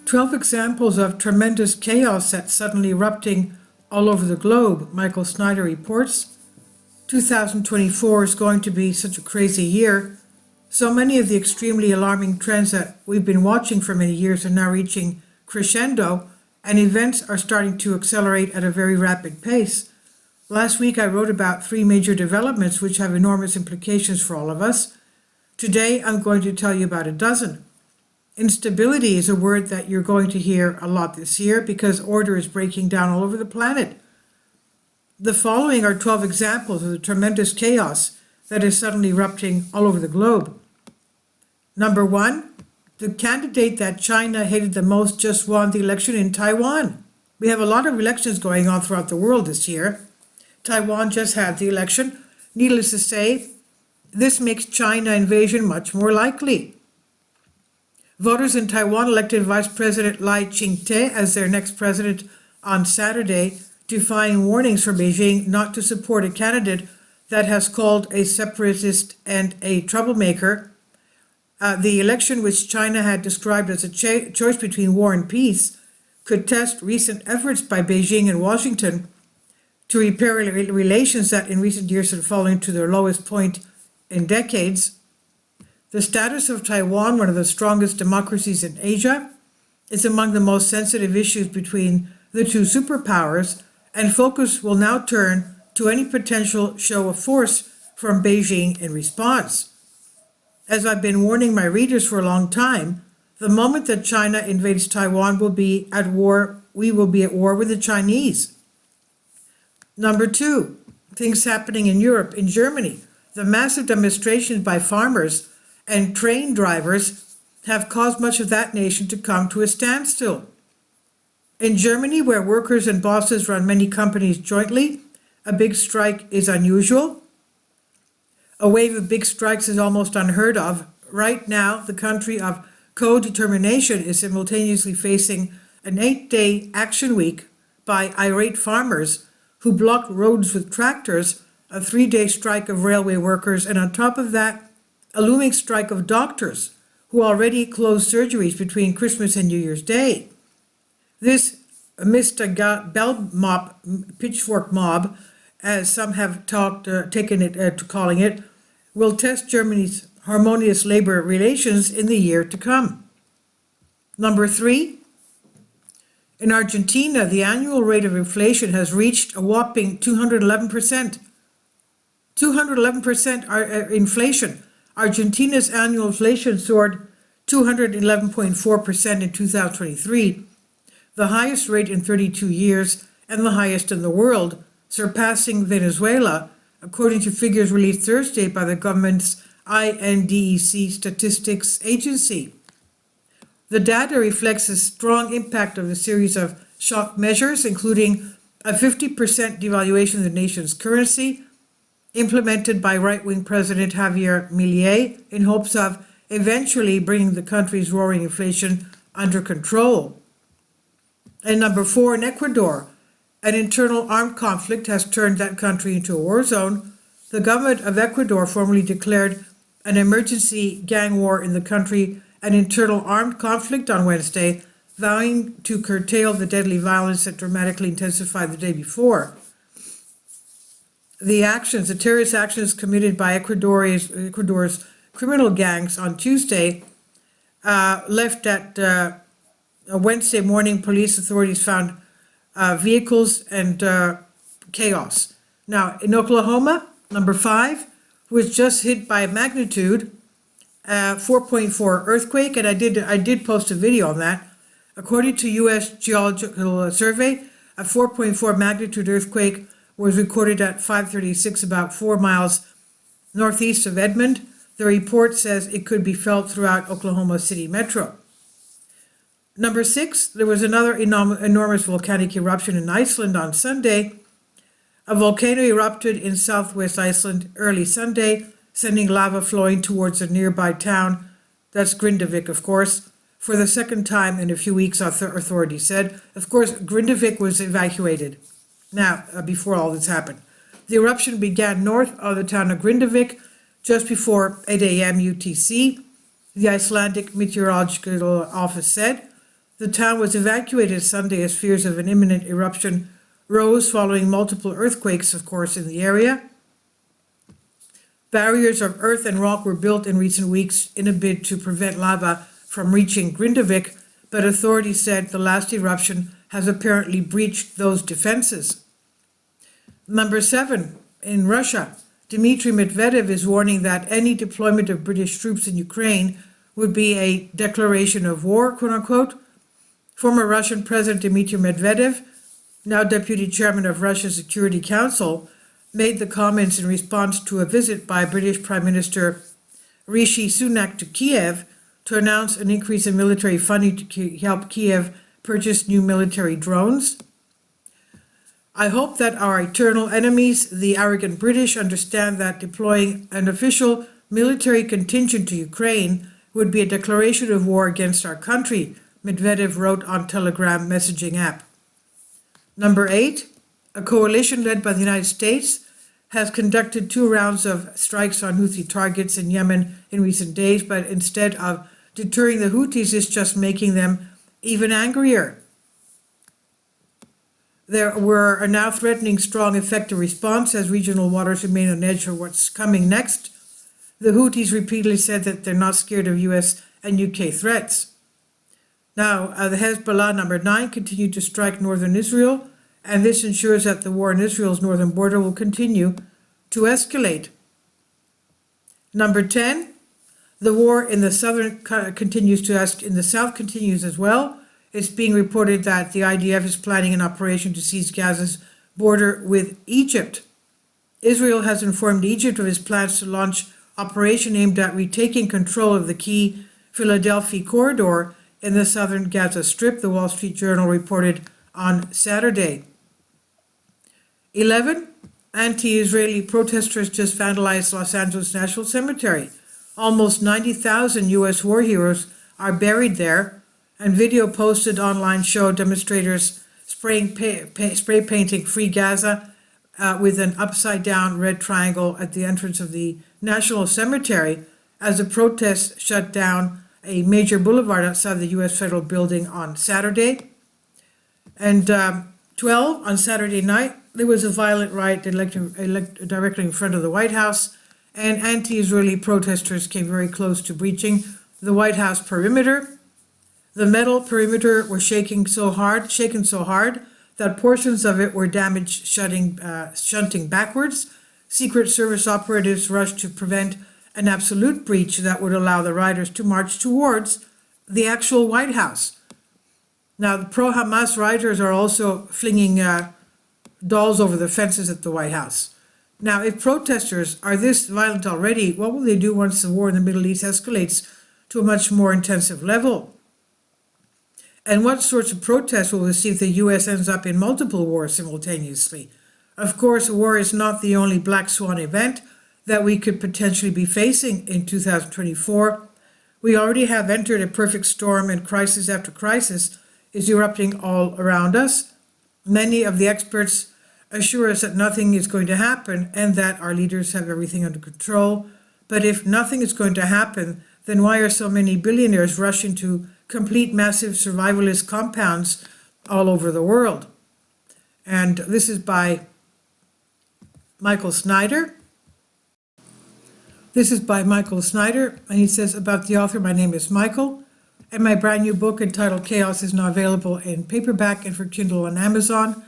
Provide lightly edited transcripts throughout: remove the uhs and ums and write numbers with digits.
12 examples of tremendous chaos that's suddenly erupting all over the globe, Michael Snyder reports. 2024 is going to be such a crazy year. So many of the extremely alarming trends that we've been watching for many years are now reaching crescendo, and events are starting to accelerate at a very rapid pace. Last week I wrote about 3 major developments which have enormous implications for all of us. Today I'm going to tell you about a dozen. Instability is a word that you're going to hear a lot this year because order is breaking down all over the planet. The following are 12 examples of the tremendous chaos that is suddenly erupting all over the globe. Number 1, the candidate that China hated the most just won the election in Taiwan. We have a lot of elections going on throughout the world this year. Taiwan just had the election. Needless to say, this makes China invasion much more likely. Voters in Taiwan elected Vice President Lai Ching-te as their next president on Saturday, defying warnings from Beijing not to support a candidate that has called a separatist and a troublemaker. The election, which China had described as a choice between war and peace, could test recent efforts by Beijing and Washington to repair relations that in recent years had fallen to their lowest point in decades. The status of Taiwan, one of the strongest democracies in Asia, is among the most sensitive issues between the two superpowers, and focus will now turn to any potential show of force from Beijing in response. As I've been warning my readers for a long time, the moment that China invades Taiwan will be at war, we will be at war with the Chinese. Number 2, things happening in Europe. In Germany, the massive demonstrations by farmers and train drivers have caused much of that nation to come to a standstill. In Germany, where workers and bosses run many companies jointly, a big strike is unusual. A wave of big strikes is almost unheard of. Right now, the country of co-determination is simultaneously facing an 8-day action week by irate farmers who blocked roads with tractors, a 3-day strike of railway workers, and on top of that, a looming strike of doctors who already closed surgeries between Christmas and New Year's Day. This Mr. Bell mob, pitchfork mob, as some have taken it to calling it, will test Germany's harmonious labor relations in the year to come. Number 3, in Argentina, the annual rate of inflation has reached a whopping 211%. 211% inflation. Argentina's annual inflation soared 211.4% in 2023, the highest rate in 32 years and the highest in the world, surpassing Venezuela, according to figures released Thursday by the government's INDEC statistics agency. The data reflects the strong impact of a series of shock measures, including a 50% devaluation of the nation's currency, implemented by right-wing President Javier Milei in hopes of eventually bringing the country's roaring inflation under control. And number 4, in Ecuador, an internal armed conflict has turned that country into a war zone. The government of Ecuador formally declared an emergency gang war in the country, an internal armed conflict on Wednesday, vowing to curtail the deadly violence that dramatically intensified the day before. The terrorist actions committed by Ecuador's criminal gangs on Tuesday left at Wednesday morning. Police authorities found vehicles and chaos. Now, in Oklahoma, number 5, was just hit by a magnitude 4.4 earthquake, and I did post a video on that. According to U.S. Geological Survey, a 4.4 magnitude earthquake was recorded at 5:36, about 4 miles northeast of Edmond. The report says it could be felt throughout Oklahoma City Metro. Number 6, there was another enormous volcanic eruption in Iceland on Sunday. A volcano erupted in southwest Iceland early Sunday, sending lava flowing towards a nearby town, that's Grindavik, of course, for the second time in a few weeks, authorities said. Of course, Grindavik was evacuated before all this happened. The eruption began north of the town of Grindavik just before 8 a.m. UTC, the Icelandic Meteorological Office said. The town was evacuated Sunday as fears of an imminent eruption rose following multiple earthquakes, of course, in the area. Barriers of earth and rock were built in recent weeks in a bid to prevent lava from reaching Grindavik, but authorities said the last eruption has apparently breached those defenses. Number 7, in Russia, Dmitry Medvedev is warning that any deployment of British troops in Ukraine would be a declaration of war, quote-unquote. Former Russian President Dmitry Medvedev, now Deputy Chairman of Russia's Security Council, made the comments in response to a visit by British Prime Minister Rishi Sunak to Kiev to announce an increase in military funding to help Kiev purchase new military drones. I hope that our eternal enemies, the arrogant British, understand that deploying an official military contingent to Ukraine would be a declaration of war against our country, Medvedev wrote on Telegram messaging app. Number 8, a coalition led by the United States has conducted 2 rounds of strikes on Houthi targets in Yemen in recent days, but instead of deterring the Houthis, it's just making them even angrier. There were a now threatening strong effective response as regional waters remain on edge for what's coming next. The Houthis repeatedly said that they're not scared of US and UK threats. Now, the Hezbollah, number 9, continued to strike northern Israel, and this ensures that the war in Israel's northern border will continue to escalate. Number 10, the war in the south continues as well. It's being reported that the IDF is planning an operation to seize Gaza's border with Egypt. Israel has informed Egypt of its plans to launch operation aimed at retaking control of the key Philadelphia corridor in the southern Gaza Strip, the Wall Street Journal reported on Saturday. 11, anti-Israeli protesters just vandalized Los Angeles National Cemetery. Almost 90,000 U.S. war heroes are buried there, and video posted online showed demonstrators spray painting Free Gaza with an upside-down red triangle at the entrance of the National Cemetery as the protests shut down a major boulevard outside the U.S. Federal Building on Saturday. And 12, on Saturday night, there was a violent riot directly in front of the White House, and anti-Israeli protesters came very close to breaching the White House perimeter. The metal perimeter was shaken so hard that portions of it were damaged, shunting backwards. Secret Service operatives rushed to prevent an absolute breach that would allow the rioters to march towards the actual White House. Now, the pro-Hamas rioters are also flinging dolls over the fences at the White House. Now, if protesters are this violent already, what will they do once the war in the Middle East escalates to a much more intensive level? And what sorts of protests will we see if the U.S. ends up in multiple wars simultaneously? Of course, war is not the only black swan event that we could potentially be facing in 2024. We already have entered a perfect storm, and crisis after crisis is erupting all around us. Many of the experts assure us that nothing is going to happen and that our leaders have everything under control. But if nothing is going to happen, then why are so many billionaires rushing to complete massive survivalist compounds all over the world? And this is by Michael Snyder. And he says about the author, my name is Michael, and my brand new book entitled Chaos is now available in paperback and for Kindle on Amazon.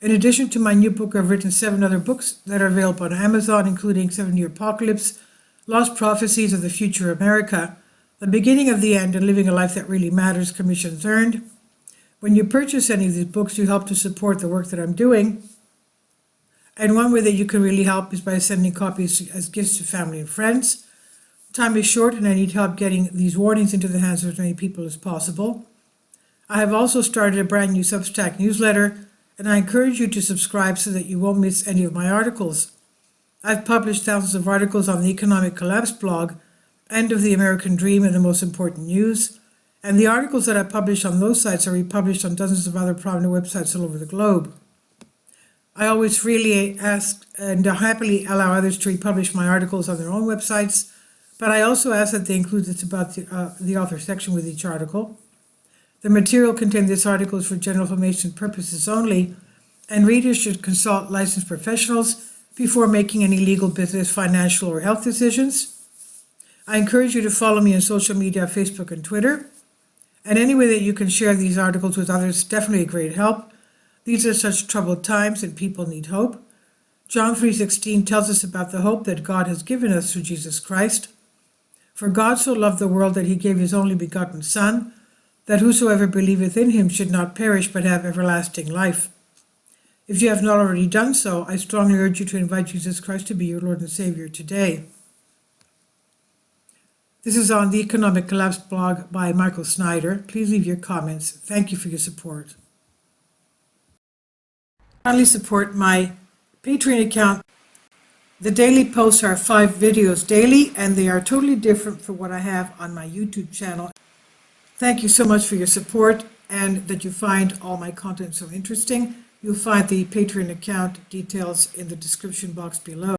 In addition to my new book, I've written 7 other books that are available on Amazon, including 7-Year Apocalypse, Lost Prophecies of the Future America, The Beginning of the End, and Living a Life That Really Matters, commissions earned. When you purchase any of these books, you help to support the work that I'm doing. And one way that you can really help is by sending copies as gifts to family and friends. Time is short, and I need help getting these warnings into the hands of as many people as possible. I have also started a brand new Substack newsletter, and I encourage you to subscribe so that you won't miss any of my articles. I've published thousands of articles on the Economic Collapse blog, End of the American Dream, and the Most Important News, and the articles that I publish on those sites are republished on dozens of other prominent websites all over the globe. I always freely ask and happily allow others to republish my articles on their own websites, but I also ask that they include this about the author section with each article. The material contained in this article is for general information purposes only, and readers should consult licensed professionals before making any legal, business, financial, or health decisions. I encourage you to follow me on social media, Facebook and Twitter. And any way that you can share these articles with others is definitely a great help. These are such troubled times and people need hope. John 3:16 tells us about the hope that God has given us through Jesus Christ. For God so loved the world that he gave his only begotten Son, that whosoever believeth in him should not perish but have everlasting life. If you have not already done so, I strongly urge you to invite Jesus Christ to be your Lord and Savior today. This is on the Economic Collapse blog by Michael Snyder. Please leave your comments. Thank you for your support. Kindly support my Patreon account. The daily posts are 5 videos daily, and they are totally different from what I have on my YouTube channel. Thank you so much for your support and that you find all my content so interesting. You'll find the Patreon account details in the description box below.